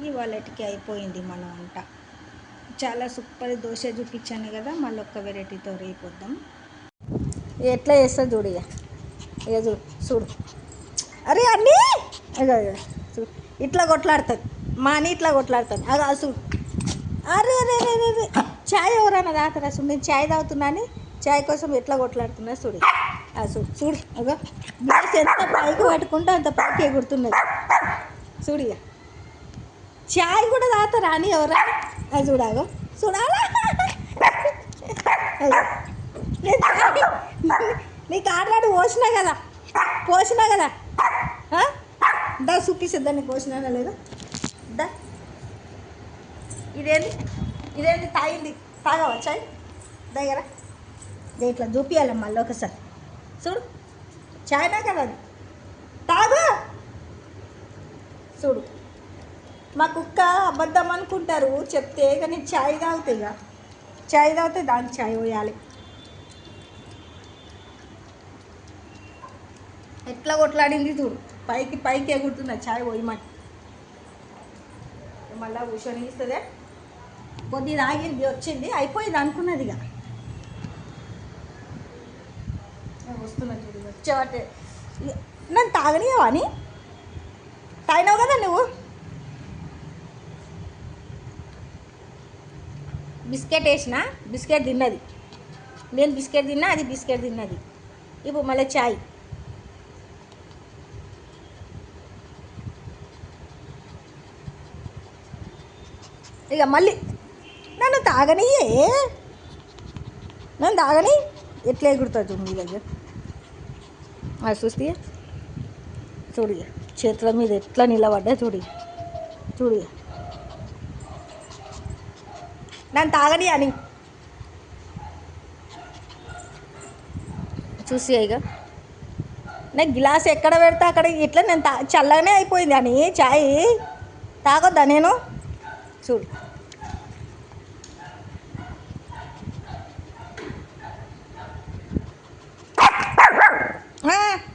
ఇవాళటికి అయిపోయింది మన వంట. చాలా సూపర్ దోశ చూపించాను కదా, మళ్ళీ ఒక్క వెరైటీతో రేపొద్దాం. ఎట్లా చేస్తా చూడు, ఇక చూడు చూడు. అరే అన్నీ ఇక చూడు, ఇట్లా కొట్లాడుతుంది మా అని, ఇట్లా కొట్లాడుతుంది. అగా చూడు. అరే అరే అరే అరే, ఛాయ్ ఎవరన్నా తాగుతారా? చూడు, నేను ఛాయ్ తాగుతున్నాను, ఛాయ్ కోసం ఎట్లా కొట్లాడుతున్నా చూడు. చూడు చూడు, అగో గ్లాస్ ఎంత పైకి పట్టుకుంటే అంత పైకి ఎగురుతున్నది చూడు. ఇక ఛాయ్ కూడా తాగుతారా అని ఎవరా? అది చూడాగో చూడాలా. నీకు ఆల్రెడీ పోసినా కదా దా చూపిస్తుందా నీకు పోసినా లేదా? దా, ఇదేంటి తాగింది, తాగవా ఛాయ్ దగ్గర? ఇట్లా చూపించాలి మళ్ళీ ఒకసారి. చూడు, ఛాయ్నా కదా అది, తాగు. చూడు, మా కుక్క అబద్ధం అనుకుంటారు చెప్తే, కానీ ఛాయ్ తాగుతాయి. ఇక ఛాయ్ తాగితే దానికి ఛాయ్ పోయాలి. ఎట్లా కొట్లాడింది చూడు, పైకి పైకి ఎగురుతున్నా ఛాయ్ పోయమని. మళ్ళీ కూర్చొని ఇస్తుందే, కొద్ది తాగింది వచ్చింది అయిపోయింది అనుకున్నది. ఇక వస్తున్నా చూడు, వచ్చేవాటే నన్ను తాగనియవా అని తాగినావు కదా నువ్వు. బిస్కెట్ వేసిన, బిస్కెట్ తిన్నది, నేను బిస్కెట్ తిన్నా, అది బిస్కెట్ తిన్నది. ఇప్పుడు మళ్ళీ ఛాయ్. ఇక మళ్ళీ నన్ను తాగనియే, నన్ను తాగని ఎట్లా ఎగురుతుంది చూడు మీ దగ్గర. చూస్తే చూడు, చేతుల మీద ఎట్లా నిలబడ్డా చూడు. చూడు, నన్ను తాగని అని చూసి. ఇక నేను గ్లాస్ ఎక్కడ పెడతా అక్కడ ఇట్లా నేను చల్లగానే అయిపోయింది అని ఛాయ్ తాగొద్దా నేను? చూడు,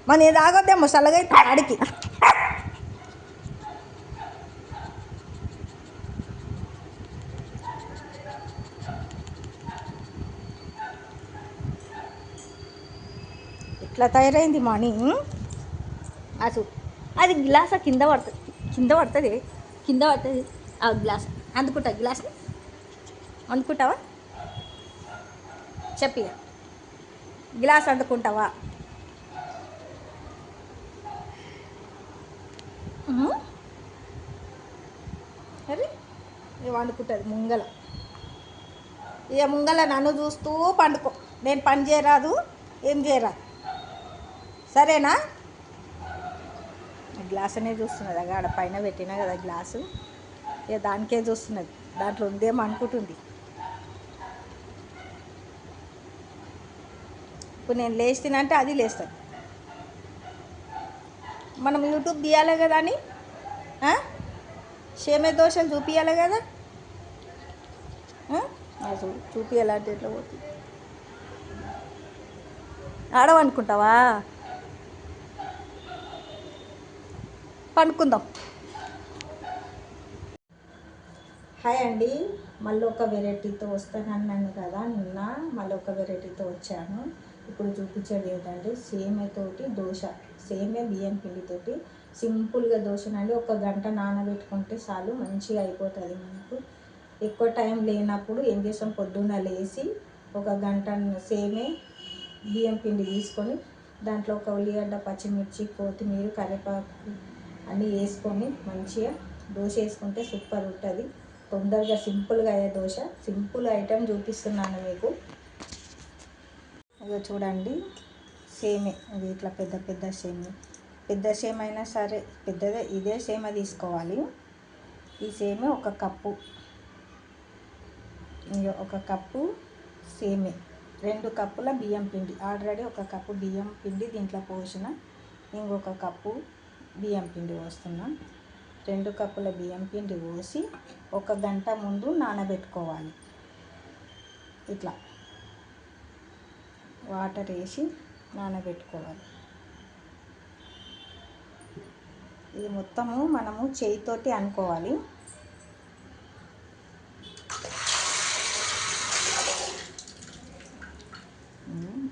మరి నేను తాగొద్దేమో చల్లగా అయితే ఆడికి. ఇట్లా తయారైంది మనీ. చూడు, అది గ్లాస్ కింద పడుతుంది ఆ గ్లాస్. అందుకుంటా గ్లాస్ని, అందుకుంటావా చెప్పి, గ్లాస్ అందుకుంటావా? అరే ఇక వండుకుంటుంది ముంగల. ఇక ముంగల నన్ను చూస్తూ పండుకో, నేను పని చేయరాదు, ఏం చేయరాదు, సరేనా? గ్లాస్ అనే చూస్తున్నది, అక్కడ ఆడ పైన పెట్టినా కదా గ్లాసు, ఇక దానికే చూస్తున్నది, దాంట్లో ఉందేమో అనుకుంటుంది. ఇప్పుడు నేను లేచినంటే అది లేస్తుంది. మనం యూట్యూబ్ తీయాలి కదా అని సేమే దోశలు చూపించాలి కదా. చూపించాలంటే ఎట్లా పోతుంది? ఆడవనుకుంటావా? పండుకుందాం. హాయ్ అండి, మళ్ళీ ఒక వెరైటీతో వస్తానన్నాను కదా నిన్న, మళ్ళీ ఒక వెరైటీతో వచ్చాను. ఇప్పుడు చూపించేది ఏంటంటే సేమియాతోటి దోశ, సేమియా బియ్యం పిండితోటి సింపుల్గా దోశనండి. ఒక గంట నానబెట్టుకుంటే చాలు, మంచిగా అయిపోతుంది. మనకు ఎక్కువ టైం లేనప్పుడు ఏం చేస్తాం, పొద్దున్న లేచి ఒక గంట సేమియా బియ్యం పిండి తీసుకొని దాంట్లో ఒక ఉల్లిగడ్డ, పచ్చిమిర్చి, కొత్తిమీర, కరివేపాకు అన్నీ వేసుకొని మంచిగా దోశ వేసుకుంటే సూపర్ ఉంటుంది. తొందరగా సింపుల్గా అయ్యే దోశ, సింపుల్ ఐటెం చూపిస్తున్నాను మీకు. ఇదో చూడండి, సేమే ఇది ఇట్లా పెద్ద పెద్ద సేమే, పెద్ద సేమ్ అయినా సరే పెద్దదే, ఇదే సేమ తీసుకోవాలి. ఈ సేమే ఒక కప్పు, ఒక కప్పు సేమే, 2 కప్పుల బియ్యం పిండి, ఆల్రెడీ ఒక కప్పు బియ్యం పిండి దీంట్లో పోసిన, ఇంకొక కప్పు బియ్యం పిండి పోస్తున్నా. 2 కప్పుల బియ్యం పిండి పోసి ఒక గంట ముందు నానబెట్టుకోవాలి. ఇట్లా వాటర్ వేసి నానబెట్టుకోవాలి. ఇది మొత్తము మనము చేయితోటి అనుకోవాలి.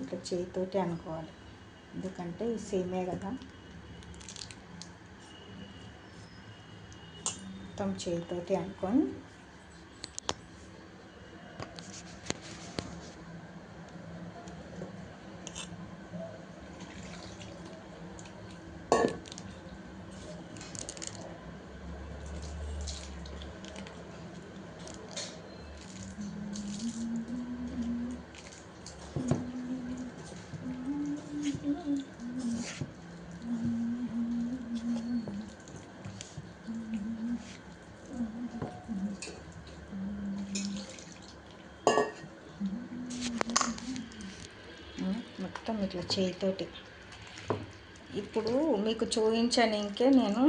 ఇట్లా చేతితోటి అనుకోవాలి, ఎందుకంటే ఈ సేమే కదా, మొత్తం చేతితోటి అనుకొని మొత్తం ఇట్లా చేతితోటి. ఇప్పుడు మీకు చూపించడానికే నేను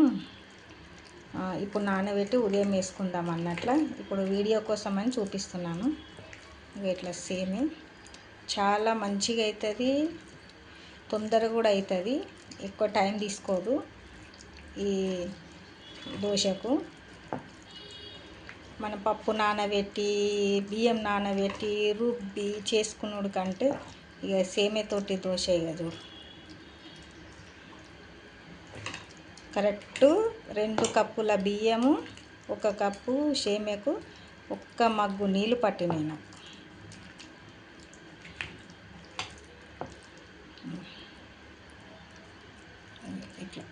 ఇప్పుడు నానబెట్టి ఉదయం వేసుకుందాం అన్నట్ల ఇప్పుడు వీడియో కోసం అని చూపిస్తున్నాను. ఇట్లా సేమే చాలా మంచిగా అవుతుంది, తొందరగా కూడా అవుతుంది, ఎక్కువ టైం తీసుకోదు. ఈ దోశకు మన పప్పు నానబెట్టి బియ్యం నానబెట్టి రుబ్బి చేసుకున్నాడు కంటే ఇక సేమెతోటి దోశ ఇక కరెక్టు 2 కప్పుల బియ్యము 1 కప్పు సేమెకు 1 మగ్గు నీళ్ళు పట్టినాయి నాకు. ఇట్లా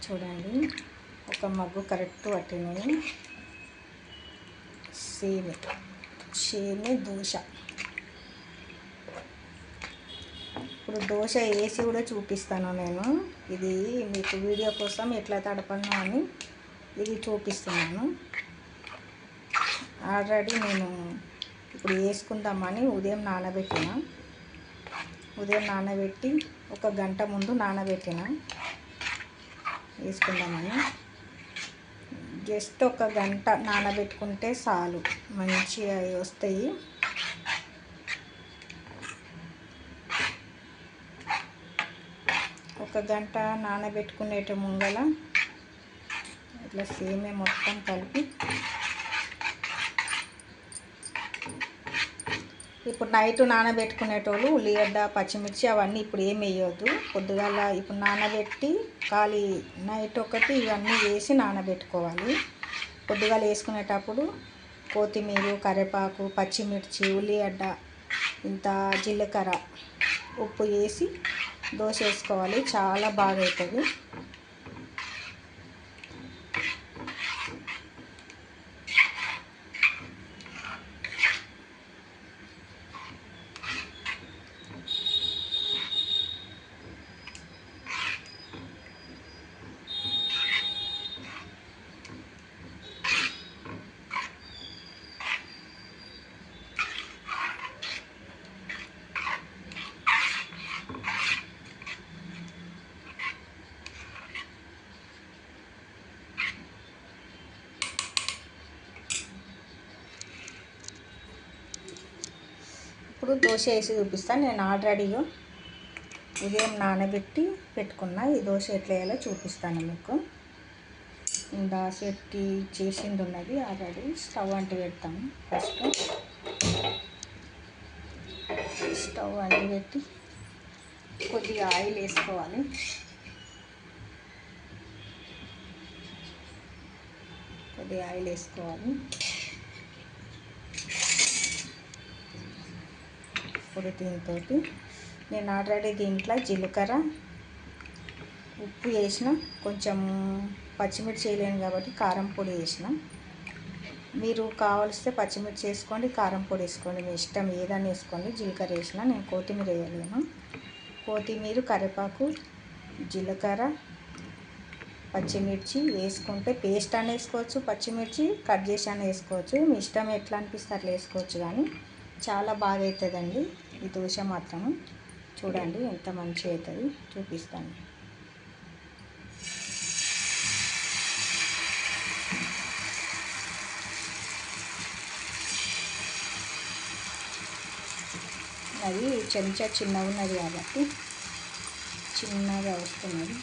చూడండి, 1 మగ్గు కరెక్ట్ పట్టినాయి. సేమే దోశ. ఇప్పుడు దోశ వేసి కూడా చూపిస్తాను నేను. ఇది మీకు వీడియో కోసం ఎట్లా తడపను అని ఇది చూపిస్తున్నాను. ఆల్రెడీ నేను ఇప్పుడు వేసుకుందామని ఉదయం నానబెట్టి 1 గంట ముందు నానబెట్టిన వేసుకుందామని. జస్ట్ 1 గంట నానబెట్టుకుంటే చాలు, మంచిగా వస్తాయి. ఒక గంట నానబెట్టుకునేట ముంగల ఇట్లా సేమే మొత్తం కలిపి ఇప్పుడు నైట్ నానబెట్టుకునేటోళ్ళు ఉల్లిగడ్డ పచ్చిమిర్చి అవన్నీ ఇప్పుడు ఏమి వేయొద్దు. పొద్దుగాల ఇప్పుడు నానబెట్టి ఖాళీ నైట్ ఒకటి ఇవన్నీ వేసి నానబెట్టుకోవాలి. పొద్దుగాల వేసుకునేటప్పుడు కొత్తిమీర కరివేపాకు పచ్చిమిర్చి ఉల్లిగడ్డ ఇంత జీలకర్ర ఉప్పు వేసి దోశ వేసుకోవాలి, చాలా బాగా అవుతుంది. ఇప్పుడు దోశ వేసి చూపిస్తాను. నేను ఆల్రెడీగా ఉదయం నానబెట్టి పెట్టుకున్న ఈ దోశ ఎట్లా వేయాలో చూపిస్తాను మీకు. దోశ పెట్టి చేసింది ఉన్నది ఆల్రెడీ. స్టవ్ అంటి పెడతాము. ఫస్ట్ స్టవ్ అంటి పెట్టి కొద్దిగా ఆయిల్ వేసుకోవాలి. ఇప్పుడు దీంతో నేను ఆల్రెడీ దీంట్లో జీలకర్ర ఉప్పు వేసిన, కొంచెం పచ్చిమిర్చి వేయలేను కాబట్టి కారం పొడి వేసిన. మీరు కావలిస్తే పచ్చిమిర్చి వేసుకోండి, కారం పొడి వేసుకోండి, మీ ఇష్టం ఏదైనా వేసుకోండి. జీలకర్ర వేసిన, నేను కొత్తిమీర వేయలేను. కొత్తిమీర కరివేపాకు జీలకర్ర పచ్చిమిర్చి వేసుకుంటే పేస్ట్ అని వేసుకోవచ్చు, పచ్చిమిర్చి కట్ చేసి అని వేసుకోవచ్చు, మీ ఇష్టం ఎట్లా అనిపిస్తే అట్లా వేసుకోవచ్చు. కానీ చాలా బాగా అవుతుందండి ఈ దోశ మాత్రం. చూడండి ఎంత మంచిగా అవుతుంది, చూపిస్తాను. అది చెంచా చిన్నగా ఉన్నది కాబట్టి చిన్నగా వస్తున్నది.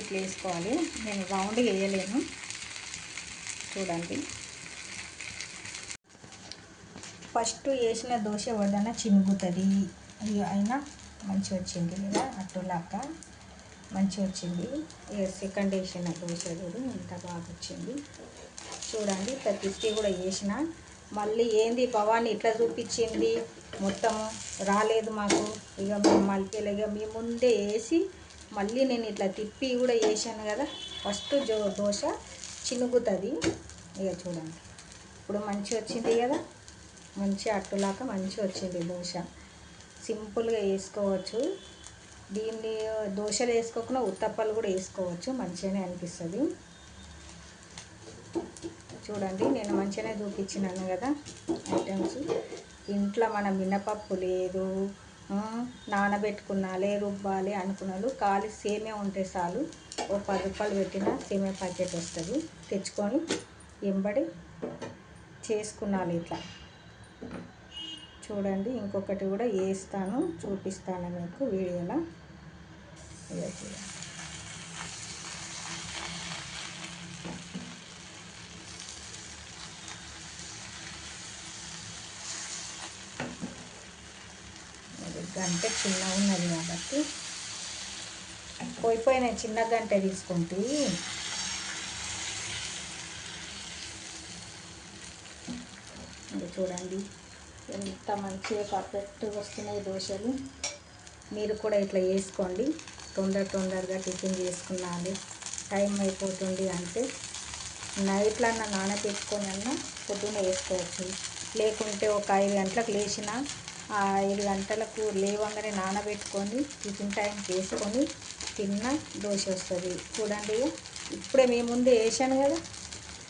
ఇట్లా వేసుకోవాలి. నేను రౌండ్గా వేయలేను, చూడండి. ఫస్ట్ వేసిన దోశ వడన చినుగుతుంది, అయినా మంచిగా వచ్చింది కదా, అట్టులాగా మంచిగా వచ్చింది. సెకండ్ వేసిన దోశ కూడా ఇంత బాగా వచ్చింది చూడండి. ప్రతిదీ కూడా వేసిన మళ్ళీ ఏంది భవాని ఇట్లా చూపించింది, మొత్తము రాలేదు మాకు. ఇక మేము మళ్ళీ ఇక మీ ముందే వేసి మళ్ళీ నేను ఇట్లా తిప్పి కూడా వేసాను కదా. ఫస్ట్ దోశ చినుగుతుంది. ఇక చూడండి ఇప్పుడు మంచిగా వచ్చింది కదా, మంచి అట్టులాగా మంచిగా వచ్చింది దోశ. సింపుల్గా వేసుకోవచ్చు. దీన్ని దోశలు వేసుకోకుండా ఉత్తప్పాలు కూడా వేసుకోవచ్చు, మంచిగానే అనిపిస్తుంది. చూడండి నేను మంచిగానే చూపించినాను కదా ఐటమ్స్. ఇంట్లో మన మినపప్పు లేదు, నానబెట్టుకున్నాలే రుబ్బాలి అనుకున్నాను, ఖాళీ సేమే ఉంటే చాలు. ఓ 10 రూపాయలు పెట్టిన సేమే ప్యాకెట్ వస్తుంది, తెచ్చుకొని ఎంబడి చేసుకున్నాను ఇట్లా. చూడండి ఇంకొకటి కూడా వేస్తాను, చూపిస్తాను మీకు వీడియోలో. ఇలా చూడండి. గంట చిన్నగా ఉన్నది కాబట్టి పోయిపోయిన చిన్న గంట తీసుకుంటే చూడండి ఎంత మంచిగా పర్ఫెక్ట్గా వస్తున్నాయి దోశలు. మీరు కూడా ఇట్లా వేసుకోండి. తొందరగా టిఫిన్ చేసుకున్నాను, టైం అయిపోతుంది అంటే నైట్లో నానబెట్టుకొని పొద్దున్న వేసుకోవచ్చు. లేకుంటే ఒక 5 గంటలకు లేచిన 5 గంటలకు లేవగానే నానబెట్టుకొని టిఫిన్ టైంకి వేసుకొని తిన్న దోశ వస్తుంది. చూడండి ఇప్పుడే మీ ముందు వేసాను కదా,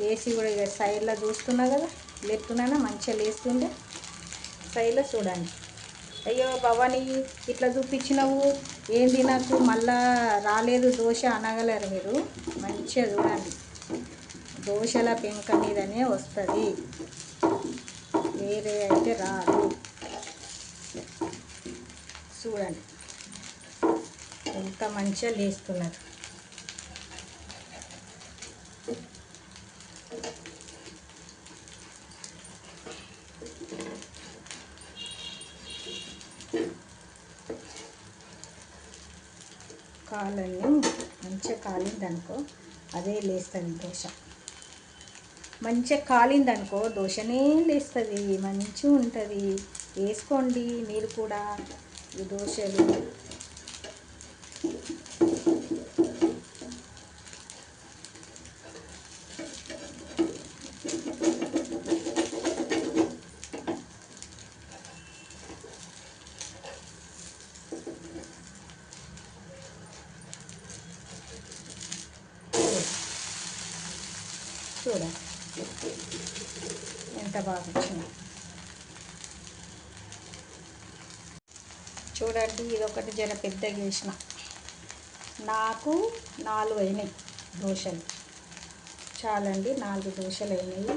వేసి కూడా ఇక సైడ్లో చూస్తున్నా కదా, లేపుతున్నానా మంచిగా లేస్తుండే సైడ్లో. చూడండి అయ్యో భవానీ ఇట్లా చూపించినావు ఏంది, నాకు మళ్ళా రాలేదు దోశ అనగలరు మీరు. మంచిగా చూడండి, దోశల పెంక మీదనే వస్తుంది, వేరే అయితే రాదు. చూడండి ఎంత మంచిగా లేస్తున్నారు. కాలన్నీ మంచిగా కాలిందనుకో అదే లేస్తుంది దోశ. మంచిగా కాలిందనుకో దోశనే లేస్తుంది, మంచిగా ఉంటుంది. వేసుకోండి మీరు కూడా ఈ దోశలు. చూడండి ఎంత బాగా వచ్చింది. చూడండి ఇది ఒకటి జర పెద్దగా వేసిన, నాకు 4 అయినాయి దోశలు. చాలండి 4 దోశలు అయినాయి,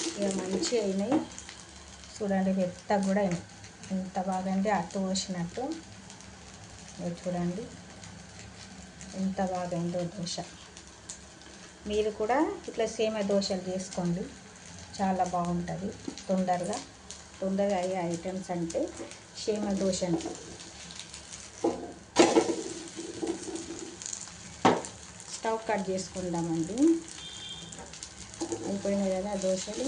ఇక మంచిగా అయినాయి. చూడండి మెత్తగా కూడా అయినాయి, ఎంత బాగా అంటే అట్టు పోసినట్టు. చూడండి ఎంత బాగా అయిందో దోశ. మీరు కూడా ఇట్లా సేమియా దోశలు చేసుకోండి, చాలా బాగుంటుంది. తొందరగా అయ్యే ఐటమ్స్ అంటే సేమియా దోశ. స్టవ్ కట్ చేసుకుందామండి. అయిపోయినాయి కదా దోశలు.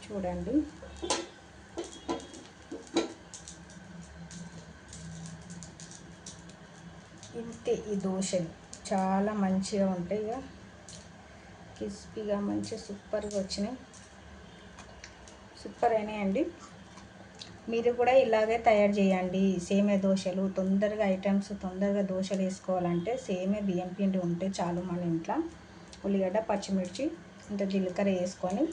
చూడండి ఇంతే ఈ దోశలు చాలా మంచిగా ఉంటాయి, ఇక క్రిస్పీగా మంచిగా సూపర్గా వచ్చినాయి, సూపర్ అయినాయండి. మీరు కూడా ఇలాగే తయారు చేయండి సేమియా దోశలు. తొందరగా ఐటమ్స్ తొందరగా దోశలు వేసుకోవాలంటే సేమియా బియ్యం పిండి ఉంటే చాలు. మన ఇంట్లో ఉల్లిగడ్డ పచ్చిమిర్చి ఇంత జీలకర్ర వేసుకొని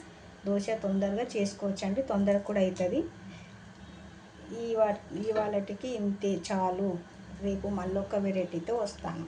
దోశ తొందరగా చేసుకోవచ్చండి, తొందరగా కూడా అవుతుంది. ఇవాళకి ఇంతే చాలు. రేపు మళ్ళొక వెరైటీతో వస్తాను.